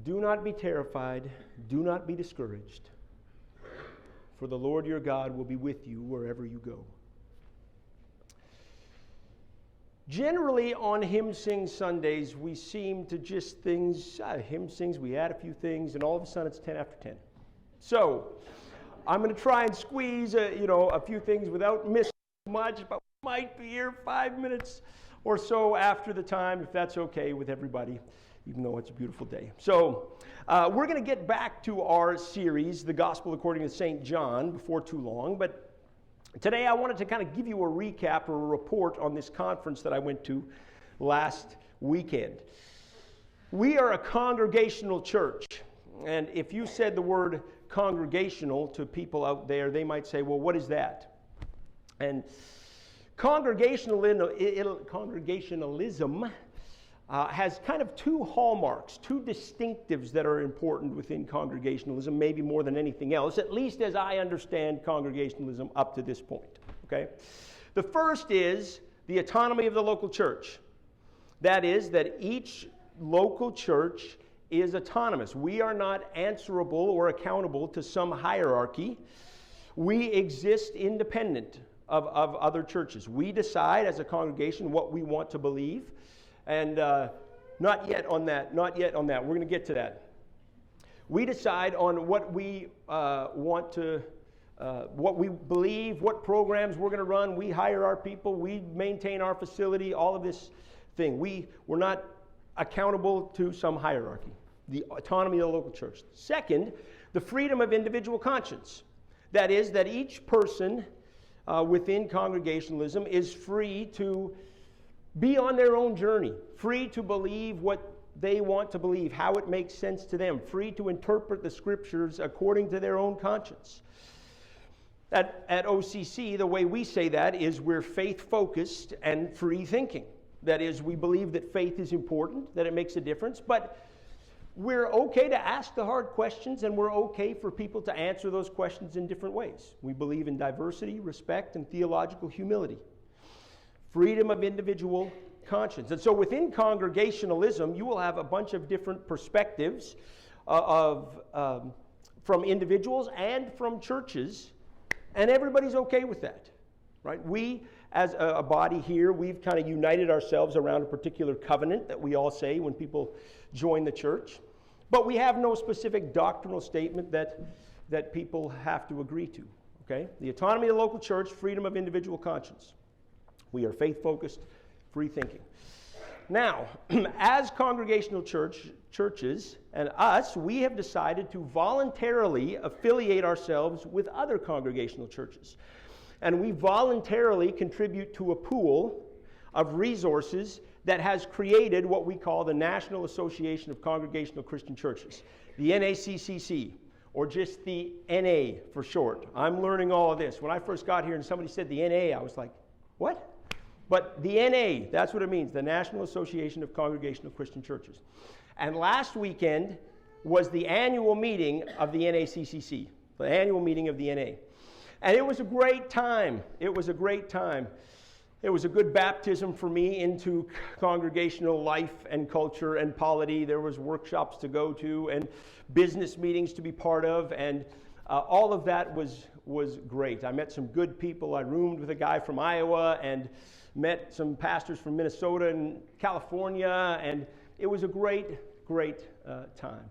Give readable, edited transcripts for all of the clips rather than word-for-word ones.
Do not be terrified, do not be discouraged, for the Lord your God will be with you wherever you go. Generally, on Hymn Sing Sundays, we seem to just hymn sings, we add a few things, and all of a sudden it's 10 after 10. So, I'm going to try and squeeze a few things without missing much, but we might be here 5 minutes or so after the time, if that's okay with everybody, even though it's a beautiful day. So, we're going to get back to our series, The Gospel According to St. John, before too long, but today I wanted to kind of give you a recap or a report on this conference that I went to last weekend. We are a congregational church, and if you said the word congregational to people out there, they might say, well, what is that? And congregationalism has kind of two hallmarks, two distinctives that are important within congregationalism, maybe more than anything else, at least as I understand congregationalism up to this point. Okay? The first is the autonomy of the local church. That is, that each local church is autonomous. We are not answerable or accountable to some hierarchy. We exist independent of other churches. We decide as a congregation what we want to believe. And not yet on that. We're going to get to that. We decide on what we want to, what we believe, what programs we're going to run. We hire our people. We maintain our facility, all of this thing. We're not accountable to some hierarchy. The autonomy of the local church. Second, the freedom of individual conscience. That is, that each person within congregationalism is free to be on their own journey, free to believe what they want to believe, how it makes sense to them, free to interpret the scriptures according to their own conscience. At OCC, the way we say that is we're faith-focused and free-thinking. That is, we believe that faith is important, that it makes a difference, but we're okay to ask the hard questions, and we're okay for people to answer those questions in different ways. We believe in diversity, respect, and theological humility. Freedom of individual conscience. And so within congregationalism, you will have a bunch of different perspectives from individuals and from churches, and everybody's okay with that, right? We, as a body here, we've kind of united ourselves around a particular covenant that we all say when people join the church, but we have no specific doctrinal statement that people have to agree to, okay? The autonomy of the local church, freedom of individual conscience. We are faith-focused, free-thinking. Now, as congregational churches and us, we have decided to voluntarily affiliate ourselves with other congregational churches. And we voluntarily contribute to a pool of resources that has created what we call the National Association of Congregational Christian Churches, the NACCC, or just the NA for short. I'm learning all of this. When I first got here and somebody said the NA, I was like, what? But the NA, that's what it means, the National Association of Congregational Christian Churches. And last weekend was the annual meeting of the NACCC, the annual meeting of the NA. And it was a great time. It was a great time. It was a good baptism for me into congregational life and culture and polity. There was workshops to go to and business meetings to be part of, and all of that was great. I met some good people. I roomed with a guy from Iowa and met some pastors from Minnesota and California, and it was a great time.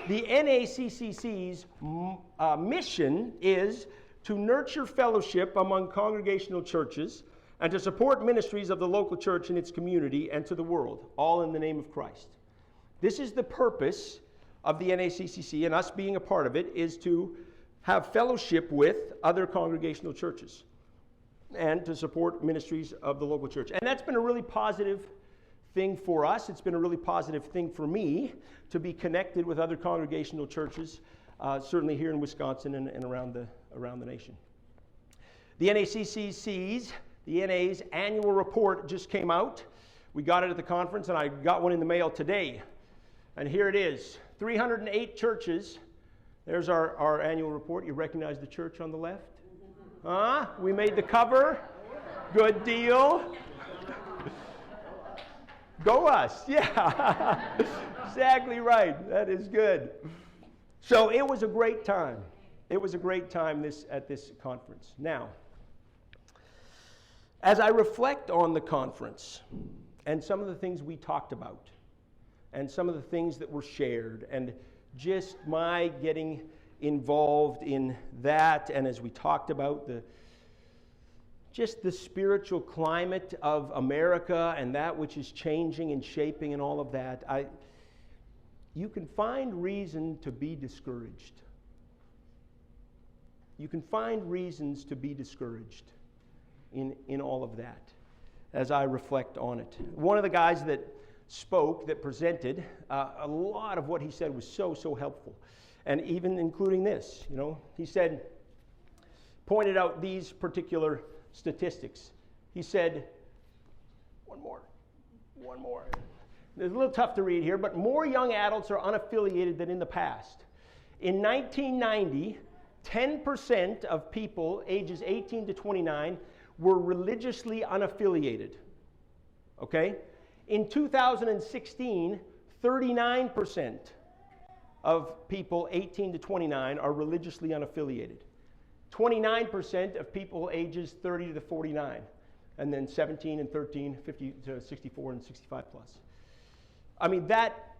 The NACCC's mission is to nurture fellowship among congregational churches and to support ministries of the local church in its community and to the world, all in the name of Christ. This is the purpose of the NACCC, and us being a part of it is to have fellowship with other congregational churches and to support ministries of the local church. And that's been a really positive thing for us. It's been a really positive thing for me to be connected with other congregational churches, certainly here in Wisconsin and around the nation. The NACCC's, the NA's annual report just came out. We got it at the conference, and I got one in the mail today. And here it is, 308 churches. There's our annual report. You recognize the church on the left? We made the cover. Good deal. Go us, yeah. Exactly right. That is good. So it was a great time. It was a great time at this conference. Now, as I reflect on the conference and some of the things we talked about and some of the things that were shared and just my getting involved in that, and as we talked about just the spiritual climate of America and that which is changing and shaping and all of that, you can find reason to be discouraged. You can find reasons to be discouraged in all of that as I reflect on it. One of the guys that spoke, that presented, a lot of what he said was so helpful. And even including this, he said, pointed out these particular statistics. He said, one more. It's a little tough to read here, but more young adults are unaffiliated than in the past. In 1990, 10% of people ages 18 to 29 were religiously unaffiliated. Okay? In 2016, 39% of people 18 to 29 are religiously unaffiliated. 29% of people ages 30 to 49. And then 17 and 13, 50 to 64 and 65 plus. I mean, that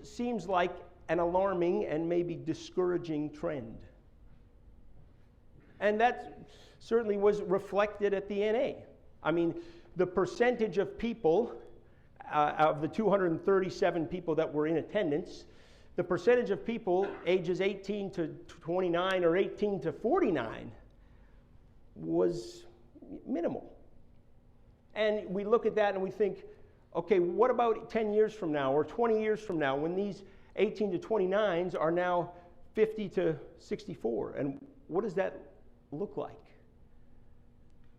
seems like an alarming and maybe discouraging trend. And that certainly was reflected at the NA. I mean, the percentage of people, of the 237 people that were in attendance, the percentage of people ages 18 to 29 or 18 to 49 was minimal. And we look at that and we think, okay, what about 10 years from now or 20 years from now when these 18 to 29s are now 50 to 64? And what does that look like?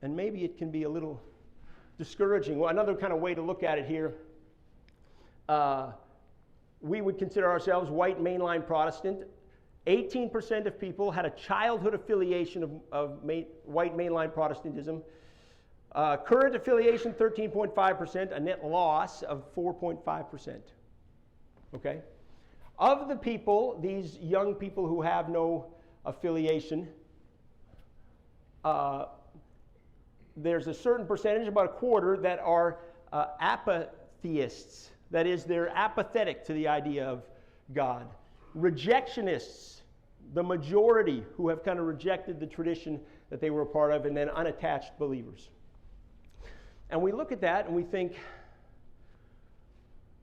And maybe it can be a little discouraging. Well, another kind of way to look at it here, we would consider ourselves white mainline Protestant. 18% of people had a childhood affiliation of white mainline Protestantism. Current affiliation, 13.5%, a net loss of 4.5%. Okay? Of the people, these young people who have no affiliation, there's a certain percentage, about a quarter, that are apatheists. That is, they're apathetic to the idea of God. Rejectionists, the majority who have kind of rejected the tradition that they were a part of, and then unattached believers. And we look at that and we think,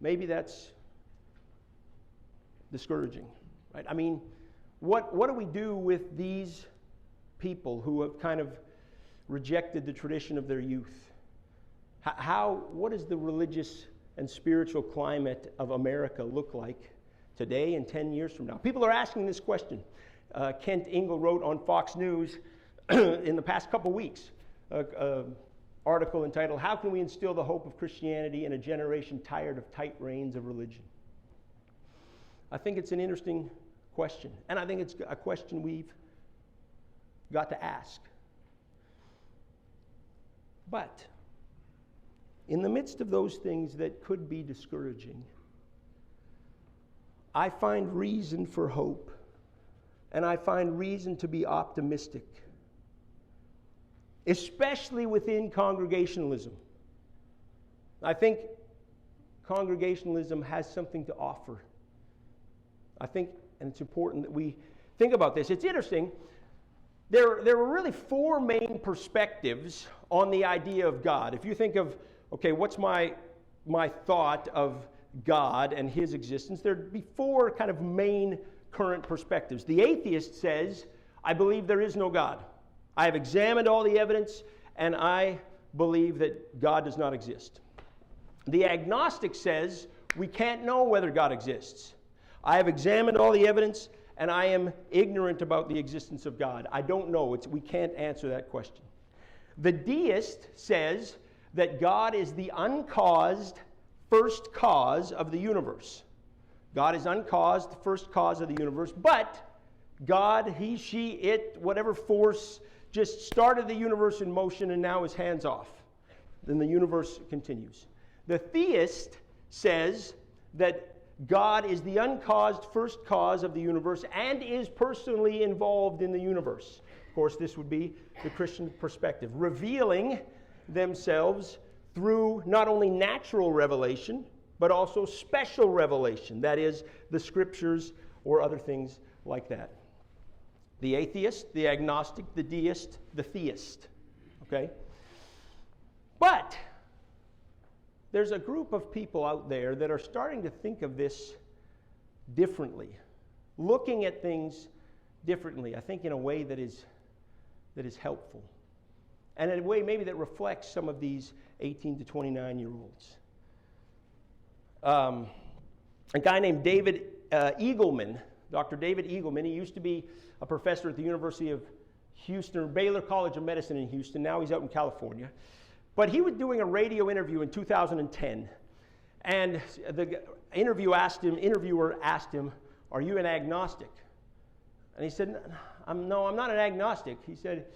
maybe that's discouraging, right? I mean, what do we do with these people who have kind of rejected the tradition of their youth? What does the religious and spiritual climate of America look like today and 10 years from now? People are asking this question. Kent Ingle wrote on Fox News in the past couple weeks an article entitled, "How Can We Instill the Hope of Christianity in a Generation Tired of Tight Reins of Religion?" I think it's an interesting question, and I think it's a question we've got to ask. But in the midst of those things that could be discouraging, I find reason for hope, and I find reason to be optimistic, especially within Congregationalism. I think Congregationalism has something to offer. I think, and it's important that we think about this. It's interesting. There were really four main perspectives on the idea of God. If you think of, okay, what's my thought of God and his existence, there'd be four kind of main current perspectives. The atheist says, I believe there is no God. I have examined all the evidence, and I believe that God does not exist. The agnostic says, we can't know whether God exists. I have examined all the evidence, and I am ignorant about the existence of God. I don't know. We can't answer that question. The deist says that God is the uncaused first cause of the universe. God is uncaused, first cause of the universe, but God, he, she, it, whatever force just started the universe in motion and now is hands off. Then the universe continues. The theist says that God is the uncaused first cause of the universe and is personally involved in the universe. Of course, this would be the Christian perspective, revealing themselves through not only natural revelation, but also special revelation, that is, the scriptures or other things like that. The atheist, the agnostic, the deist, the theist. Okay? But there's a group of people out there that are starting to think of this differently, looking at things differently, I think in a way that is helpful, and in a way maybe that reflects some of these 18 to 29-year-olds. A guy named David Eagleman, Dr. David Eagleman, he used to be a professor at the University of Houston, or Baylor College of Medicine in Houston. Now he's out in California. But he was doing a radio interview in 2010, and the interviewer asked him, "Are you an agnostic?" And he said, "No, I'm not an agnostic." He said,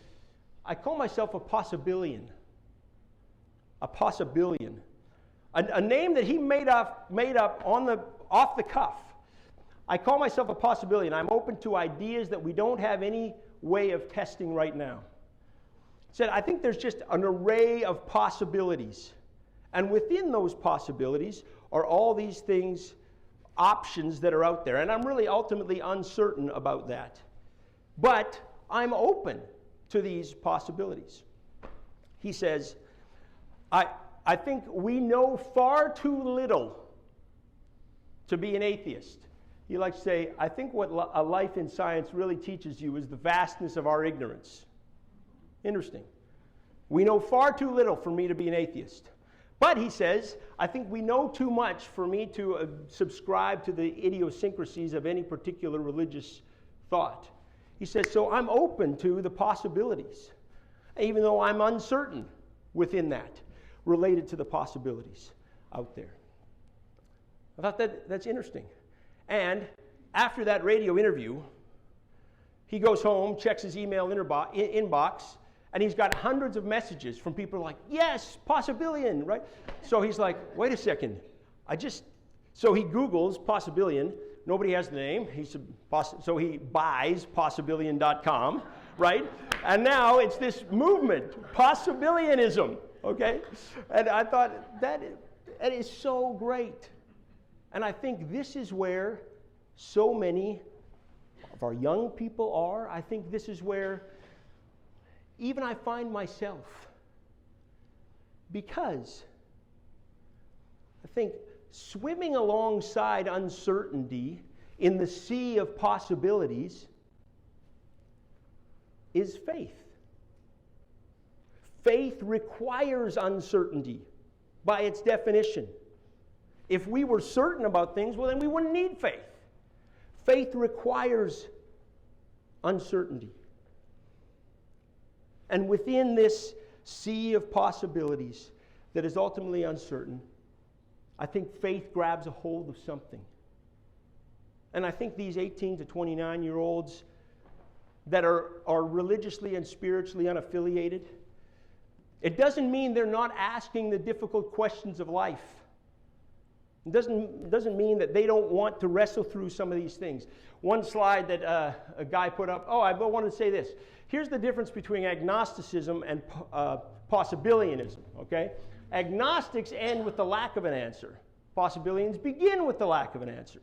"I call myself a possibilian." A possibilian. A name that he made up off the cuff. I call myself a possibilian. I'm open to ideas that we don't have any way of testing right now. He said, I think there's just an array of possibilities. And within those possibilities are all these things, options that are out there. And I'm really ultimately uncertain about that. But I'm open to these possibilities. He says, I think we know far too little to be an atheist. He likes to say, I think what a life in science really teaches you is the vastness of our ignorance. Interesting. We know far too little for me to be an atheist. But, he says, I think we know too much for me to subscribe to the idiosyncrasies of any particular religious thought. He says, so I'm open to the possibilities, even though I'm uncertain within that, related to the possibilities out there. I thought that's interesting. And after that radio interview, he goes home, checks his email inbox, and he's got hundreds of messages from people like, yes, possibilian, right? So he's like, wait a second, so he Googles possibilian. Nobody has the name. So he buys possibilian.com, right? And now it's this movement, possibilianism, okay? And I thought, that is so great. And I think this is where so many of our young people are. I think this is where even I find myself. Because I think swimming alongside uncertainty in the sea of possibilities is faith. Faith requires uncertainty by its definition. If we were certain about things, well, then we wouldn't need faith. Faith requires uncertainty. And within this sea of possibilities that is ultimately uncertain, I think faith grabs a hold of something. And I think these 18 to 29-year-olds that are religiously and spiritually unaffiliated, it doesn't mean they're not asking the difficult questions of life. It doesn't mean that they don't want to wrestle through some of these things. One slide that a guy put up, I wanted to say this. Here's the difference between agnosticism and possibilianism, okay? Agnostics end with the lack of an answer. Possibilians begin with the lack of an answer.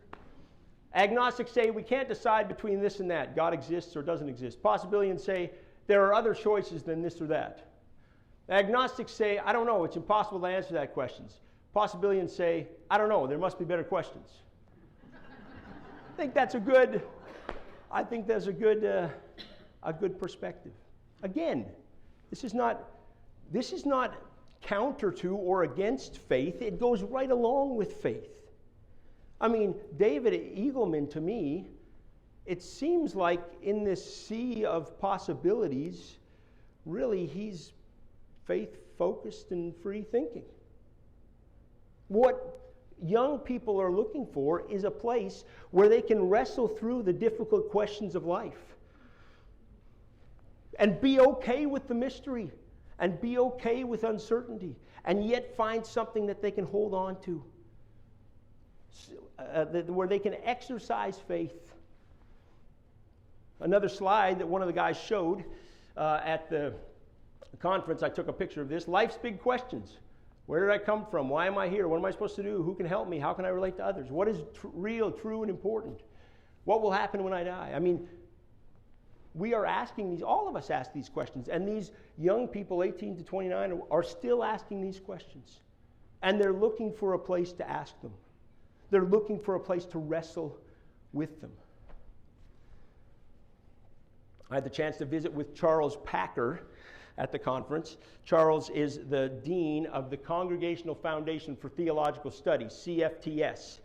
Agnostics say we can't decide between this and that. God exists or doesn't exist. Possibilians say there are other choices than this or that. Agnostics say, I don't know, it's impossible to answer that questions. Possibilians say, I don't know, there must be better questions. I think that's a good perspective. Again, this is not counter to or against faith. It goes right along with faith. I mean, David Eagleman, to me, it seems like in this sea of possibilities, really he's faith-focused and free-thinking. What young people are looking for is a place where they can wrestle through the difficult questions of life and be okay with the mystery and be okay with uncertainty, and yet find something that they can hold on to, where they can exercise faith. Another slide that one of the guys showed at the conference, I took a picture of this. Life's big questions. Where did I come from? Why am I here? What am I supposed to do? Who can help me? How can I relate to others? What is real, true, and important? What will happen when I die? I mean, we are asking these, all of us ask these questions, and these young people, 18 to 29, are still asking these questions. And they're looking for a place to ask them. They're looking for a place to wrestle with them. I had the chance to visit with Charles Packer at the conference. Charles is the dean of the Congregational Foundation for Theological Studies, CFTS.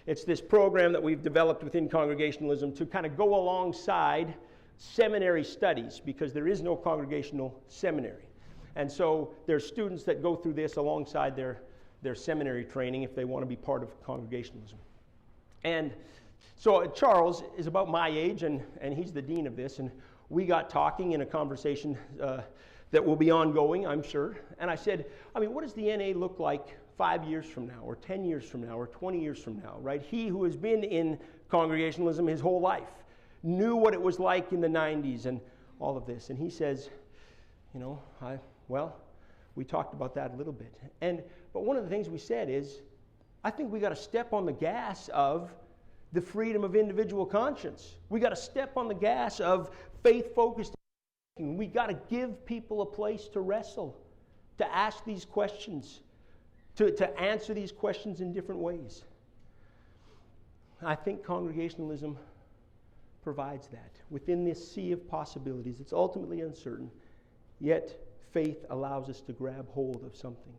It's this program that we've developed within Congregationalism to kind of go alongside seminary studies, because there is no congregational seminary. And so there's students that go through this alongside their seminary training if they want to be part of Congregationalism. And so Charles is about my age, and he's the dean of this, and we got talking in a conversation that will be ongoing, I'm sure. And I said, I mean, what does the NA look like 5 years from now, or 10 years from now, or 20 years from now, right? He who has been in Congregationalism his whole life knew what it was like in the 90s and all of this. And he says, you know, we talked about that a little bit. But one of the things we said is, I think we got to step on the gas of the freedom of individual conscience. We got to step on the gas of faith-focused thinking. We got to give people a place to wrestle, to ask these questions, to answer these questions in different ways. I think Congregationalism provides that. Within this sea of possibilities, it's ultimately uncertain, yet faith allows us to grab hold of something.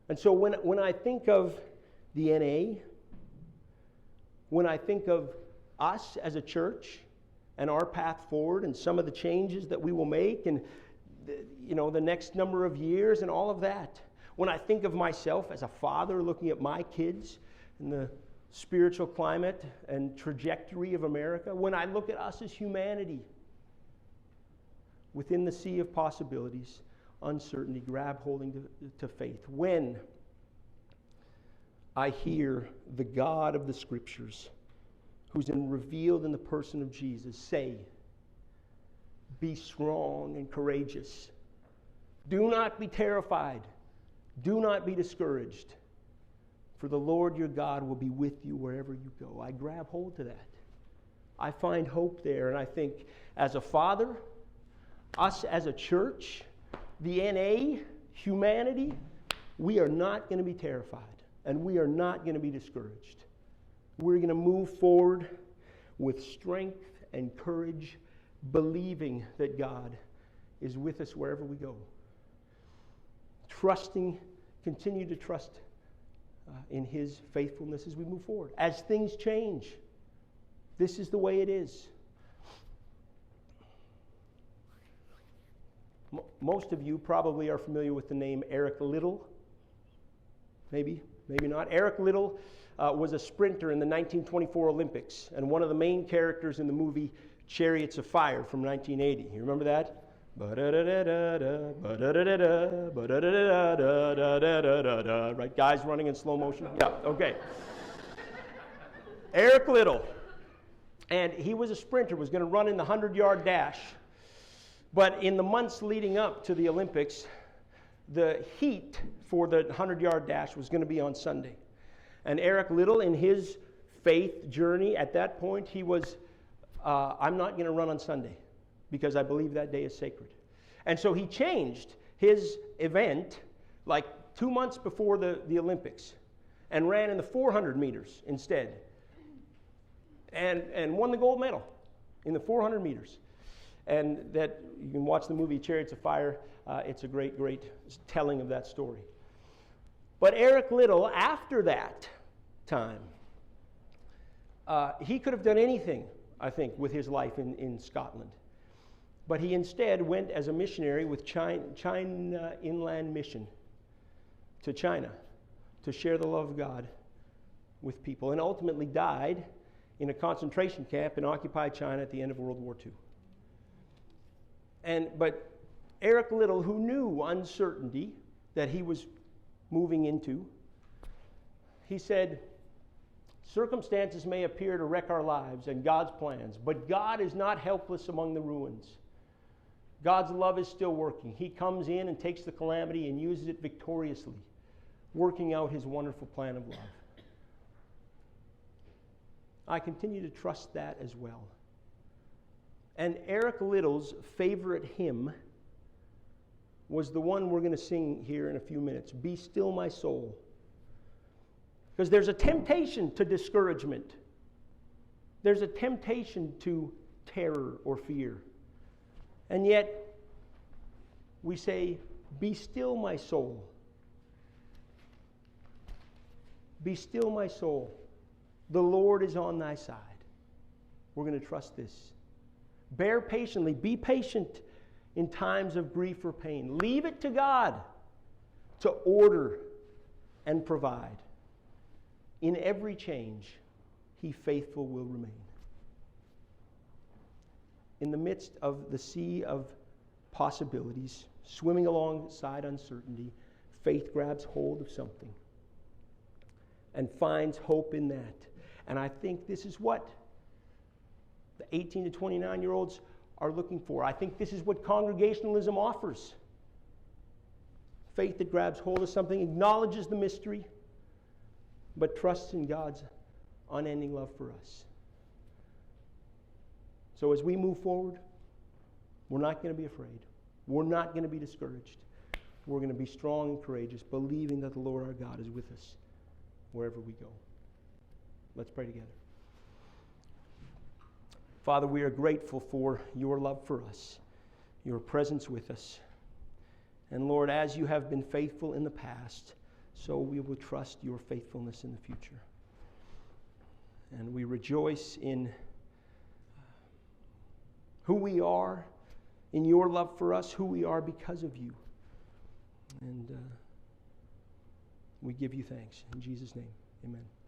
And so when I think of the NA, when I think of us as a church and our path forward and some of the changes that we will make and the next number of years and all of that, when I think of myself as a father looking at my kids and the spiritual climate and trajectory of America, when I look at us as humanity, within the sea of possibilities, uncertainty, grab holding to faith. When I hear the God of the Scriptures, who's revealed in the person of Jesus, say, be strong and courageous. Do not be terrified. Do not be discouraged. For the Lord your God will be with you wherever you go. I grab hold to that. I find hope there, and I think as a father, us as a church, the NA, humanity, we are not going to be terrified, and we are not going to be discouraged. We're going to move forward with strength and courage, believing that God is with us wherever we go. Continue to trust in His faithfulness as we move forward. As things change, this is the way it is. Most of you probably are familiar with the name Eric Liddell. Maybe not. Eric Liddell was a sprinter in the 1924 Olympics and one of the main characters in the movie Chariots of Fire from 1980. You remember that? Right, guys running in slow motion? Yeah, okay. Eric Liddell. And he was a sprinter, was going to run in the 100-yard dash. But in the months leading up to the Olympics, the heat for the 100-yard dash was going to be on Sunday. And Eric Liddell, in his faith journey at that point, he was, I'm not going to run on Sunday because I believe that day is sacred. And so he changed his event like 2 months before the Olympics and ran in the 400 meters instead and won the gold medal in the 400 meters. And that you can watch the movie Chariots of Fire. It's a great, great telling of that story. But Eric Liddell, after that time, he could have done anything, I think, with his life in Scotland. But he instead went as a missionary with China Inland Mission to China to share the love of God with people, and ultimately died in a concentration camp in occupied China at the end of World War II. But Eric Liddell, who knew uncertainty that he was moving into, he said, circumstances may appear to wreck our lives and God's plans, but God is not helpless among the ruins. God's love is still working. He comes in and takes the calamity and uses it victoriously, working out his wonderful plan of love. I continue to trust that as well. And Eric Liddell's favorite hymn was the one we're going to sing here in a few minutes, Be Still My Soul. Because there's a temptation to discouragement. There's a temptation to terror or fear. And yet, we say, Be still my soul. Be still my soul. The Lord is on thy side. We're going to trust this. Bear patiently. Be patient in times of grief or pain. Leave it to God to order and provide. In every change, he faithful will remain. In the midst of the sea of possibilities, swimming alongside uncertainty, faith grabs hold of something and finds hope in that. And I think this is what the 18 to 29-year-olds are looking for. I think this is what Congregationalism offers. Faith that grabs hold of something, acknowledges the mystery, but trusts in God's unending love for us. So as we move forward, we're not going to be afraid. We're not going to be discouraged. We're going to be strong and courageous, believing that the Lord our God is with us wherever we go. Let's pray together. Father, we are grateful for your love for us, your presence with us. And Lord, as you have been faithful in the past, so we will trust your faithfulness in the future. And we rejoice in who we are, in your love for us, who we are because of you. And we give you thanks. In Jesus' name, amen.